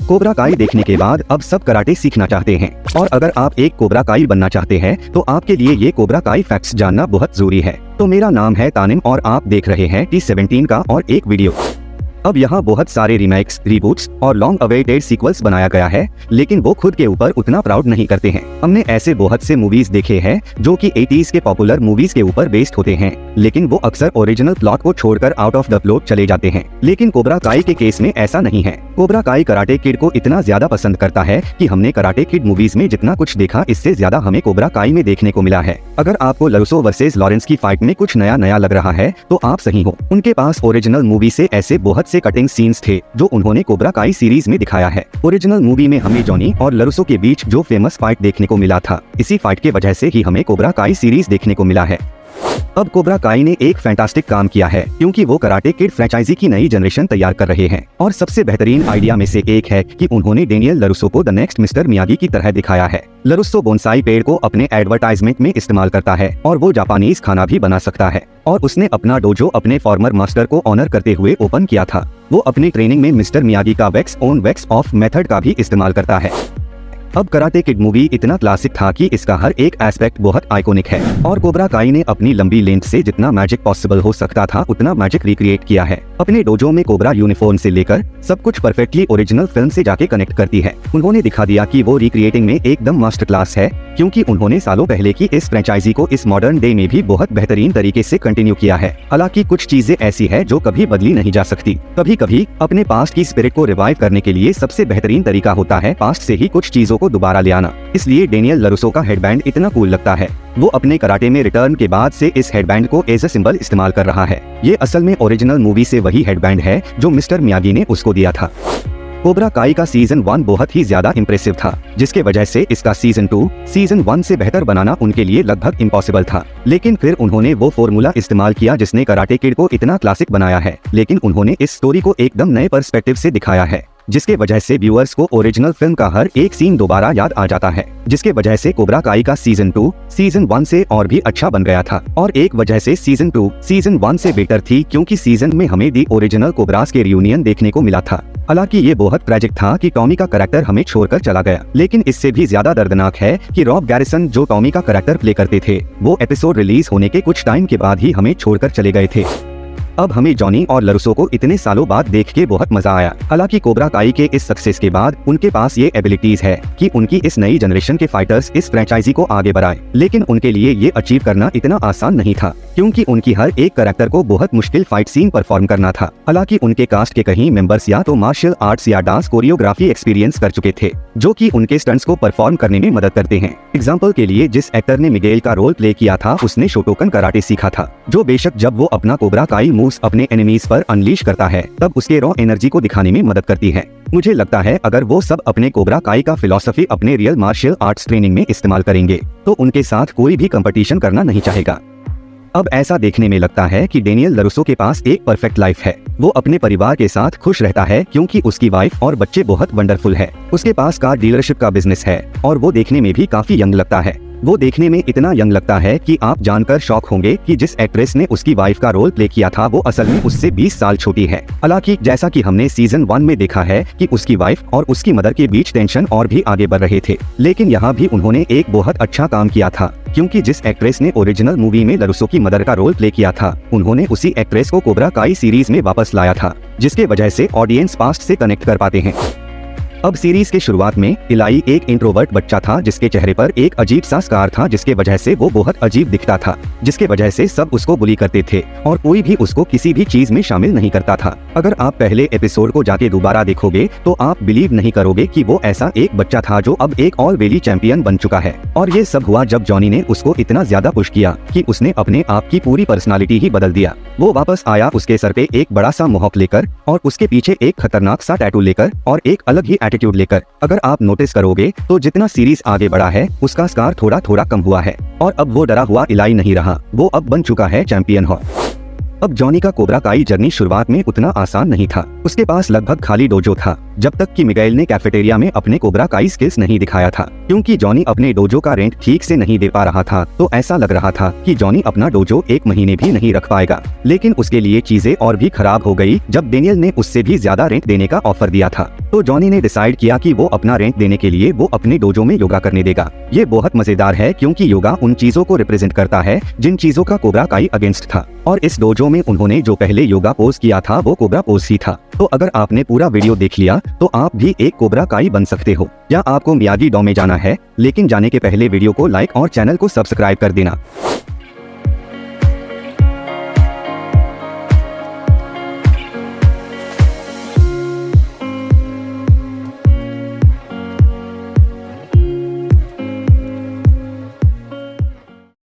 Cobra काई देखने के बाद अब सब कराटे सीखना चाहते हैं और अगर आप एक कोबरा काई बनना चाहते हैं तो आपके लिए ये कोबरा काई फैक्ट्स जानना बहुत जरूरी है। तो मेरा नाम है तानिम और आप देख रहे हैं T17 का और एक वीडियो। अब यहाँ बहुत सारे रीमेक्स, रीबूट्स और लॉन्ग अवेटेड सीक्वल्स बनाया गया है, लेकिन वो खुद के ऊपर उतना प्राउड नहीं करते हैं। हमने ऐसे बहुत से मूवीज देखे हैं जो कि 80s के पॉपुलर मूवीज के ऊपर बेस्ड होते हैं, लेकिन वो अक्सर ओरिजिनल प्लॉट को छोड़कर आउट ऑफ द प्लॉट चले जाते हैं। लेकिन कोबरा काई के केस में ऐसा नहीं है। कोबरा काई कराटे किड को इतना ज्यादा पसंद करता है कि हमने कराटे किड मूवीज में जितना कुछ देखा इससे ज्यादा हमें कोबरा काई में देखने को मिला है। अगर आपको लरूसो वर्सेस लॉरेंस की फाइट में कुछ नया नया लग रहा है तो आप सही हो। उनके पास ओरिजिनल मूवी से ऐसे बहुत से कटिंग सीन्स थे जो उन्होंने कोबरा काई सीरीज में दिखाया है। ओरिजिनल मूवी में हमें जॉनी और लरूसो के बीच जो फेमस फाइट देखने को मिला था, इसी फाइट के वजह से ही हमें कोबरा काई सीरीज देखने को मिला है। अब कोबरा काई ने एक फैंटास्टिक काम किया है क्योंकि वो कराटे किड फ्रेंचाइजी की नई जनरेशन तैयार कर रहे हैं और सबसे बेहतरीन आइडिया में से एक है कि उन्होंने डेनियल लरूसो को द नेक्स्ट मिस्टर मियागी की तरह दिखाया है। लरूसो बोनसाई पेड़ को अपने एडवर्टाइजमेंट में इस्तेमाल करता है और वो जापानीज खाना भी बना सकता है और उसने अपना डोजो अपने फॉर्मर मास्टर को ऑनर करते हुए ओपन किया था। वो अपनी ट्रेनिंग में मिस्टर मियागी का wax on wax of method का भी इस्तेमाल करता है। अब कराटे किड मूवी इतना क्लासिक था कि इसका हर एक एस्पेक्ट बहुत आइकॉनिक है और कोबरा काई ने अपनी लंबी लेंथ से जितना मैजिक पॉसिबल हो सकता था उतना मैजिक रिक्रिएट किया है। अपने डोजो में कोबरा यूनिफॉर्म से लेकर सब कुछ परफेक्टली ओरिजिनल फिल्म से जाके कनेक्ट करती है। उन्होंने दिखा दिया कि वो रिक्रिएटिंग में एकदम मास्टर क्लास है क्योंकि उन्होंने सालों पहले की इस फ्रेंचाइजी को इस मॉडर्न डे में भी बहुत बेहतरीन तरीके से कंटिन्यू किया है। हालांकि कुछ चीजें ऐसी है जो कभी बदली नहीं जा सकती। कभी कभी अपने पास्ट की स्पिरिट को रिवाइव करने के लिए सबसे बेहतरीन तरीका होता है पास्ट से ही कुछ चीजों को दोबारा ले आना। इसलिए डेनियल लरूसो का हेडबैंड इतना कूल लगता है। वो अपने कराटे में रिटर्न के बाद से इस हेडबैंड को एज अ सिंबल इस्तेमाल कर रहा है। ये असल में ओरिजिनल मूवी से वही हेडबैंड है जो मिस्टर मियागी ने उसको दिया था। कोबरा काई का सीजन 1 बहुत ही ज्यादा इम्प्रेसिव था, जिसके वजह से इसका सीजन 2 सीजन 1 से बेहतर बनाना उनके लिए लगभग इम्पॉसिबल था। लेकिन फिर उन्होंने वो फॉर्मूला इस्तेमाल किया जिसने कराटे किड को इतना क्लासिक बनाया है, लेकिन उन्होंने इस स्टोरी को एकदम नए पर्सपेक्टिव से दिखाया है, जिसके वजह से व्यूअर्स को ओरिजिनल फिल्म का हर एक सीन दोबारा याद आ जाता है, जिसके वजह से कोबरा काई का सीजन 2 सीजन 1 से और भी अच्छा बन गया था। और एक वजह से सीजन 2 सीजन 1 से बेटर थी क्योंकि सीजन में हमें दी ओरिजिनल कोबरास के रियूनियन देखने को मिला था। हालांकि ये बहुत ट्रेजिक था कि टॉमी का कैरेक्टर हमें छोड़कर चला गया, लेकिन इससे भी ज्यादा दर्दनाक है कि रॉब गैरिसन जो टॉमी का कैरेक्टर प्ले करते थे वो एपिसोड रिलीज होने के कुछ टाइम के बाद ही हमें छोड़कर चले गए थे। अब हमें जॉनी और लरूसो को इतने सालों बाद देख के बहुत मजा आया। हालांकि कोबरा काई के इस सक्सेस के बाद उनके पास ये एबिलिटीज है कि उनकी इस नई जनरेशन के फाइटर्स इस फ्रेंचाइजी को आगे बढ़ाए, लेकिन उनके लिए ये अचीव करना इतना आसान नहीं था क्योंकि उनकी हर एक कैरेक्टर को बहुत मुश्किल फाइट सीन परफॉर्म करना था। हालांकि उनके कास्ट के कई मेंबर्स या तो मार्शल आर्ट्स या डांस कोरियोग्राफी एक्सपीरियंस कर चुके थे जो कि उनके स्टंट्स को परफॉर्म करने में मदद करते हैं। एग्जाम्पल के लिए जिस एक्टर ने मिगेल का रोल प्ले किया था उसने शोटोकन कराटे सीखा था, जो बेशक जब वो अपना कोबरा काई मूव्स अपने एनिमीज पर अनलीश करता है तब उसके रॉ एनर्जी को दिखाने में मदद करती है। मुझे लगता है अगर वो सब अपने कोबरा काई का फिलॉसफी अपने रियल मार्शल आर्ट्स ट्रेनिंग में इस्तेमाल करेंगे तो उनके साथ कोई भी कंपटीशन करना नहीं चाहेगा। अब ऐसा देखने में लगता है कि डेनियल लरूसो के पास एक परफेक्ट लाइफ है। वो अपने परिवार के साथ खुश रहता है क्योंकि उसकी वाइफ और बच्चे बहुत वंडरफुल है। उसके पास कार डीलरशिप का बिजनेस है और वो देखने में भी काफी यंग लगता है। वो देखने में इतना यंग लगता है कि आप जानकर शॉक होंगे कि जिस एक्ट्रेस ने उसकी वाइफ का रोल प्ले किया था वो असल में उससे 20 साल छोटी है। हालांकि जैसा कि हमने सीजन 1 में देखा है कि उसकी वाइफ और उसकी मदर के बीच टेंशन और भी आगे बढ़ रहे थे, लेकिन यहाँ भी उन्होंने एक बहुत अच्छा काम किया था क्योंकि जिस एक्ट्रेस ने ओरिजिनल मूवी में लरूसो की मदर का रोल प्ले किया था उन्होंने उसी एक्ट्रेस को कोबरा काई सीरीज में वापस लाया था, जिसके वजह से ऑडियंस पास्ट से कनेक्ट कर पाते हैं। अब सीरीज के शुरुआत में इलाई एक इंट्रोवर्ट बच्चा था जिसके चेहरे पर एक अजीब सा स्कार था, जिसके वजह से वो बहुत अजीब दिखता था, जिसके वजह से सब उसको बुली करते थे और कोई भी उसको किसी भी चीज में शामिल नहीं करता था। अगर आप पहले एपिसोड को जाके दोबारा देखोगे तो आप बिलीव नहीं करोगे कि वो ऐसा एक बच्चा था जो अब एक ऑल वेली चैंपियन बन चुका है। और ये सब हुआ जब जॉनी ने उसको इतना ज्यादा पुश किया कि उसने अपने आप की पूरी पर्सनालिटी ही बदल दिया। वो वापस आया उसके सर पे एक बड़ा सा मोहॉक लेकर और उसके पीछे एक खतरनाक सा टैटू लेकर और एक अलग ही एटीट्यूड लेकर। अगर आप नोटिस करोगे तो जितना सीरीज आगे बढ़ा है उसका स्कार थोड़ा थोड़ा कम हुआ है और अब वो डरा हुआ इलाई नहीं रहा, वो अब बन चुका है चैंपियन हो। अब जॉनी का कोबरा काई जर्नी शुरुआत में उतना आसान नहीं था। उसके पास लगभग खाली डोजो था, जब तक कि मिगाइल ने कैफेटेरिया में अपने कोबरा काई स्किल्स नहीं दिखाया था। क्योंकि जॉनी अपने डोजो का रेंट ठीक से नहीं दे पा रहा था, तो ऐसा लग रहा था कि जॉनी अपना डोजो 1 महीने भी नहीं रख पाएगा। लेकिन उसके लिए चीजें और भी खराब हो गई जब डेनियल ने उससे भी ज्यादा रेंट देने का ऑफर दिया था। तो जॉनी ने डिसाइड किया कि वो अपना रेंट देने के लिए वो अपने डोजो में योगा करने देगा। ये बहुत मजेदार है क्योंकि योगा उन चीजों को रिप्रेजेंट करता है जिन चीजों का कोबरा काई अगेंस्ट था, और इस डोजो में उन्होंने जो पहले योगा पोज किया था वो कोबरा पोज ही था। तो अगर आपने पूरा वीडियो देख लिया तो आप भी एक कोबरा काई बन सकते हो। या आपको मियागी डो में जाना है, लेकिन जाने के पहले वीडियो को लाइक और चैनल को सब्सक्राइब कर देना।